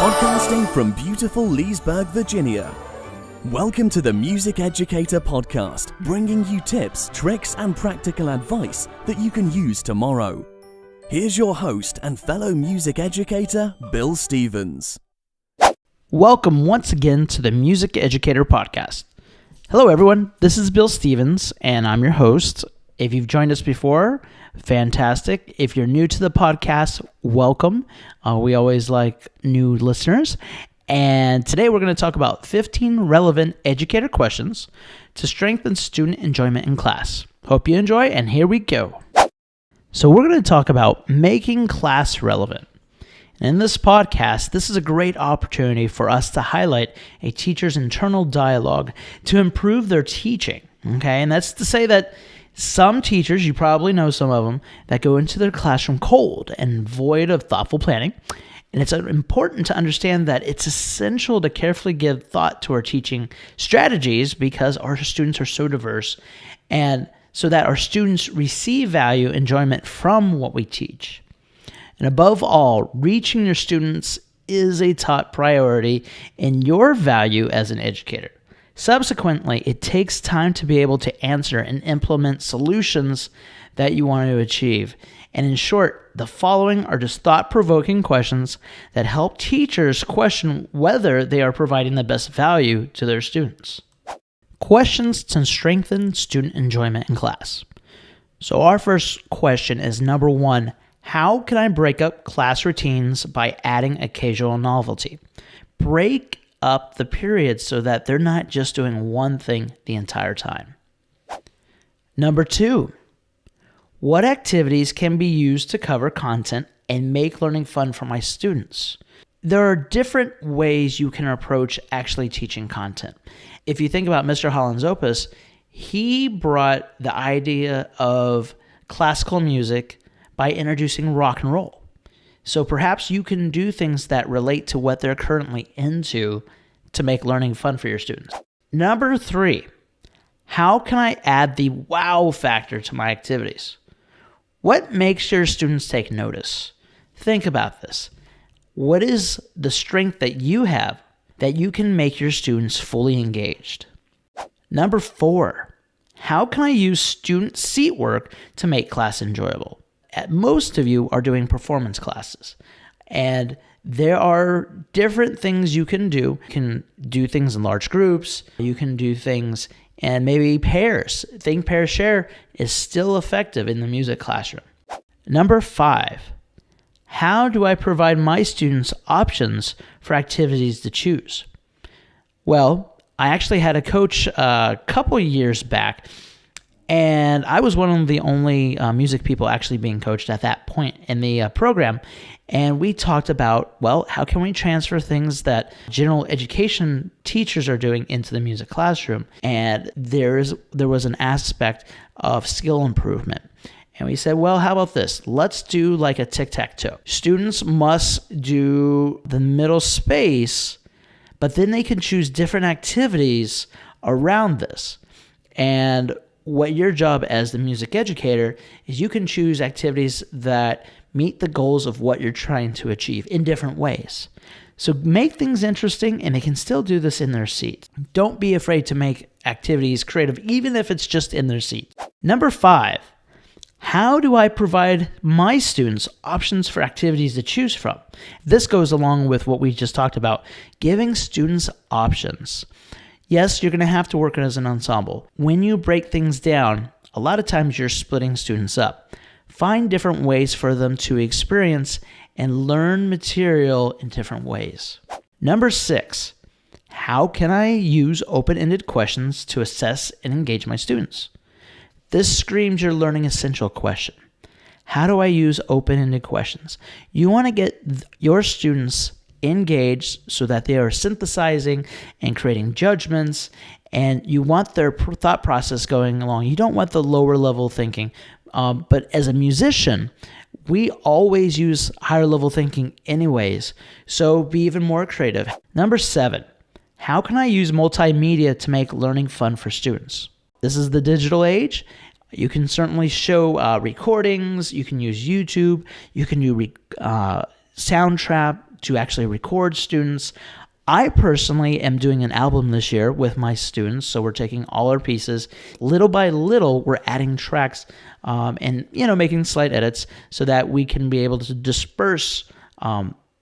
Podcasting from beautiful Leesburg, Virginia. Welcome to the Music Educator Podcast, bringing you tips, tricks, and practical advice that you can use tomorrow. Here's your host and fellow music educator, Bill Stevens. Welcome once again to the Music Educator Podcast. Hello everyone, this is Bill Stevens, and I'm your host. If you've joined us before, fantastic. If you're new to the podcast, welcome. We always like new listeners. And today we're going to talk about 15 relevant educator questions to strengthen student enjoyment in class. Hope you enjoy, and here we go. So we're going to talk about making class relevant. And in this podcast, this is a great opportunity for us to highlight a teacher's internal dialogue to improve their teaching. Okay, and that's to say that some teachers, you probably know some of them, that go into their classroom cold and void of thoughtful planning. And it's important to understand that it's essential to carefully give thought to our teaching strategies because our students are so diverse, and so that our students receive value, enjoyment from what we teach. And above all, reaching your students is a top priority in your value as an educator. Subsequently, it takes time to be able to answer and implement solutions that you want to achieve. And in short, the following are just thought-provoking questions that help teachers question whether they are providing the best value to their students. Questions to strengthen student enjoyment in class. So our first question is number 1. How can I break up class routines by adding occasional novelty? Break up the periods so that they're not just doing one thing the entire time. Number 2, what activities can be used to cover content and make learning fun for my students? There are different ways you can approach actually teaching content. If you think about Mr. Holland's opus, he brought the idea of classical music by introducing rock and roll. So perhaps you can do things that relate to what they're currently into to make learning fun for your students. Number 3, how can I add the wow factor to my activities? What makes your students take notice? Think about this. What is the strength that you have that you can make your students fully engaged? Number 4, how can I use student seat work to make class enjoyable? Most of you are doing performance classes, and there are different things you can do. You can do things in large groups. You can do things in maybe pairs. Think, pair, share is still effective in the music classroom. Number 5, how do I provide my students options for activities to choose? Well, I actually had a coach a couple years back, and I was one of the only music people actually being coached at that point in the program. And we talked about, well, how can we transfer things that general education teachers are doing into the music classroom? And there was an aspect of skill improvement. And we said, well, how about this? Let's do like a tic-tac-toe. Students must do the middle space, but then they can choose different activities around this. And what your job as the music educator is, you can choose activities that meet the goals of what you're trying to achieve in different ways. So make things interesting, and they can still do this in their seat. Don't be afraid to make activities creative, even if it's just in their seat. Number 5, how do I provide my students options for activities to choose from? This goes along with what we just talked about, giving students options. Yes, you're going to have to work as an ensemble. When you break things down, a lot of times you're splitting students up. Find different ways for them to experience and learn material in different ways. Number 6, how can I use open-ended questions to assess and engage my students? This screams your learning essential question. How do I use open-ended questions? You want to get your students engaged so that they are synthesizing and creating judgments, and you want their thought process going along. You don't want the lower level thinking, but as a musician, we always use higher level thinking anyways, so be even more creative. Number 7, how can I use multimedia to make learning fun for students? This is the digital age. You can certainly show recordings. You can use YouTube. You can do Soundtrap, to actually record students. I personally am doing an album this year with my students, so we're taking all our pieces. Little by little, we're adding tracks and making slight edits so that we can be able to disperse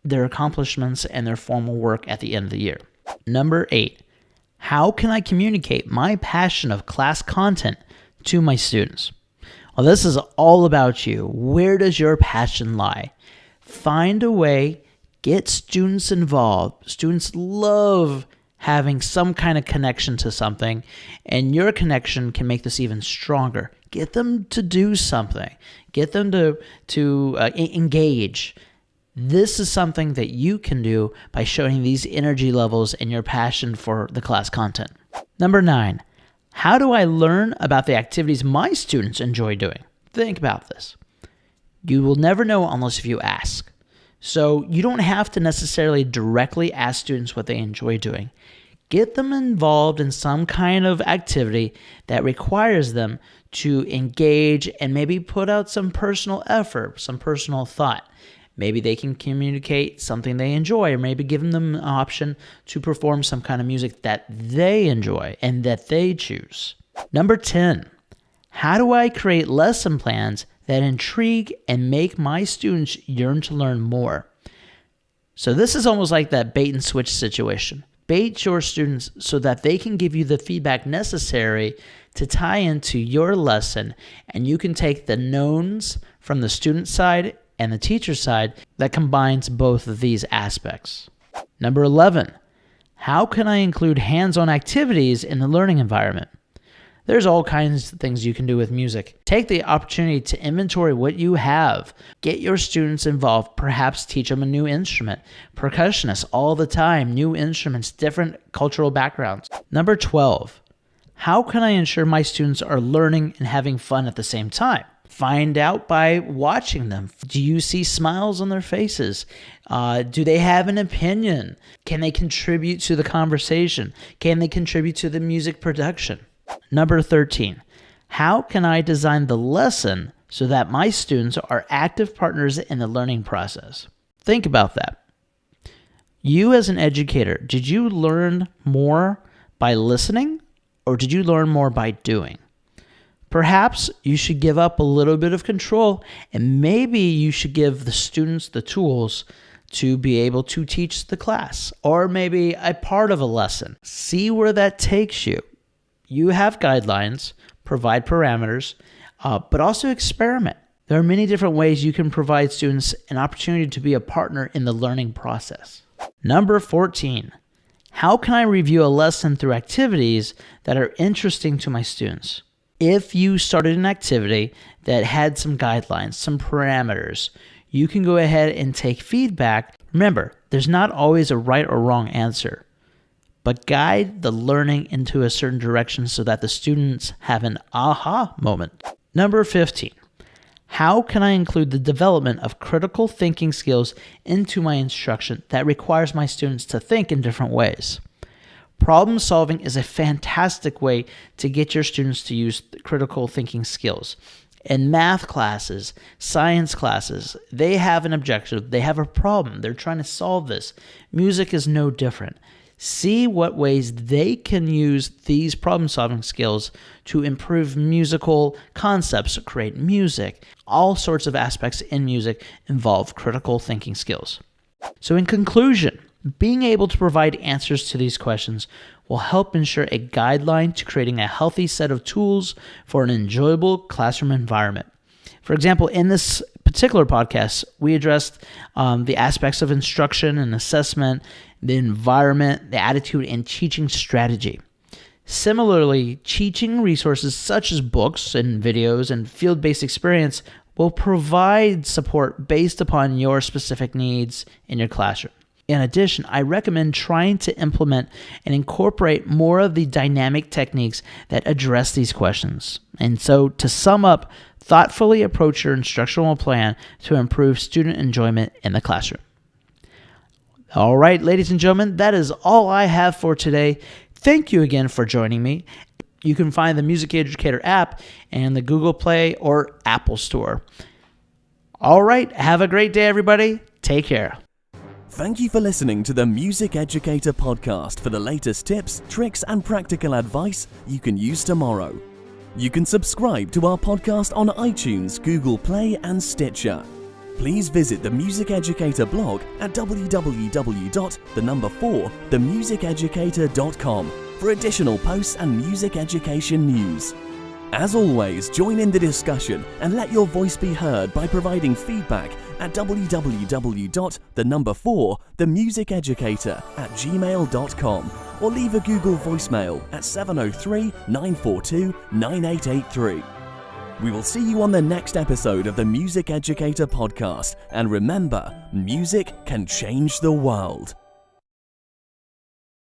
their accomplishments and their formal work at the end of the year. Number 8, how can I communicate my passion of class content to my students? Well, this is all about you. Where does your passion lie? Find a way. Get students involved. Students love having some kind of connection to something, and your connection can make this even stronger. Get them to do something. Get them to engage. This is something that you can do by showing these energy levels and your passion for the class content. Number 9, how do I learn about the activities my students enjoy doing? Think about this. You will never know unless if you ask. So you don't have to necessarily directly ask students what they enjoy doing. Get them involved in some kind of activity that requires them to engage and maybe put out some personal effort, some personal thought. Maybe they can communicate something they enjoy, or maybe give them an option to perform some kind of music that they enjoy and that they choose. Number 10, how do I create lesson plans that intrigue and make my students yearn to learn more? So this is almost like that bait and switch situation. Bait your students so that they can give you the feedback necessary to tie into your lesson, and you can take the knowns from the student side and the teacher side that combines both of these aspects. Number 11, how can I include hands-on activities in the learning environment? There's all kinds of things you can do with music. Take the opportunity to inventory what you have. Get your students involved. Perhaps teach them a new instrument. Percussionists all the time, new instruments, different cultural backgrounds. Number 12, how can I ensure my students are learning and having fun at the same time? Find out by watching them. Do you see smiles on their faces? Do they have an opinion? Can they contribute to the conversation? Can they contribute to the music production? Number 13, how can I design the lesson so that my students are active partners in the learning process? Think about that. You as an educator, did you learn more by listening, or did you learn more by doing? Perhaps you should give up a little bit of control, and maybe you should give the students the tools to be able to teach the class, or maybe a part of a lesson. See where that takes you. You have guidelines, provide parameters, but also experiment. There are many different ways you can provide students an opportunity to be a partner in the learning process. Number 14, how can I review a lesson through activities that are interesting to my students? If you started an activity that had some guidelines, some parameters, you can go ahead and take feedback. Remember, there's not always a right or wrong answer, but guide the learning into a certain direction so that the students have an aha moment. Number 15, how can I include the development of critical thinking skills into my instruction that requires my students to think in different ways? Problem solving is a fantastic way to get your students to use critical thinking skills. In math classes, science classes, they have an objective, they have a problem, they're trying to solve this. Music is no different. See what ways they can use these problem-solving skills to improve musical concepts, create music. All sorts of aspects in music involve critical thinking skills. So in conclusion, being able to provide answers to these questions will help ensure a guideline to creating a healthy set of tools for an enjoyable classroom environment. For example, in this particular podcast, we addressed the aspects of instruction and assessment, the environment, the attitude, and teaching strategy. Similarly, teaching resources such as books and videos and field-based experience will provide support based upon your specific needs in your classroom. In addition, I recommend trying to implement and incorporate more of the dynamic techniques that address these questions. And so, to sum up, thoughtfully approach your instructional plan to improve student enjoyment in the classroom. All right, ladies and gentlemen, that is all I have for today. Thank you again for joining me. You can find the Music Educator app in the Google Play or Apple Store. All right, have a great day, everybody. Take care. Thank you for listening to the Music Educator podcast for the latest tips, tricks, and practical advice you can use tomorrow. You can subscribe to our podcast on iTunes, Google Play, and Stitcher. Please visit the Music Educator blog at www.themusiceducator.com for additional posts and music education news. As always, join in the discussion and let your voice be heard by providing feedback at www.themusiceducator@gmail.com or leave a Google voicemail at 703-942-9883. We will see you on the next episode of the Music Educator podcast, and remember, music can change the world.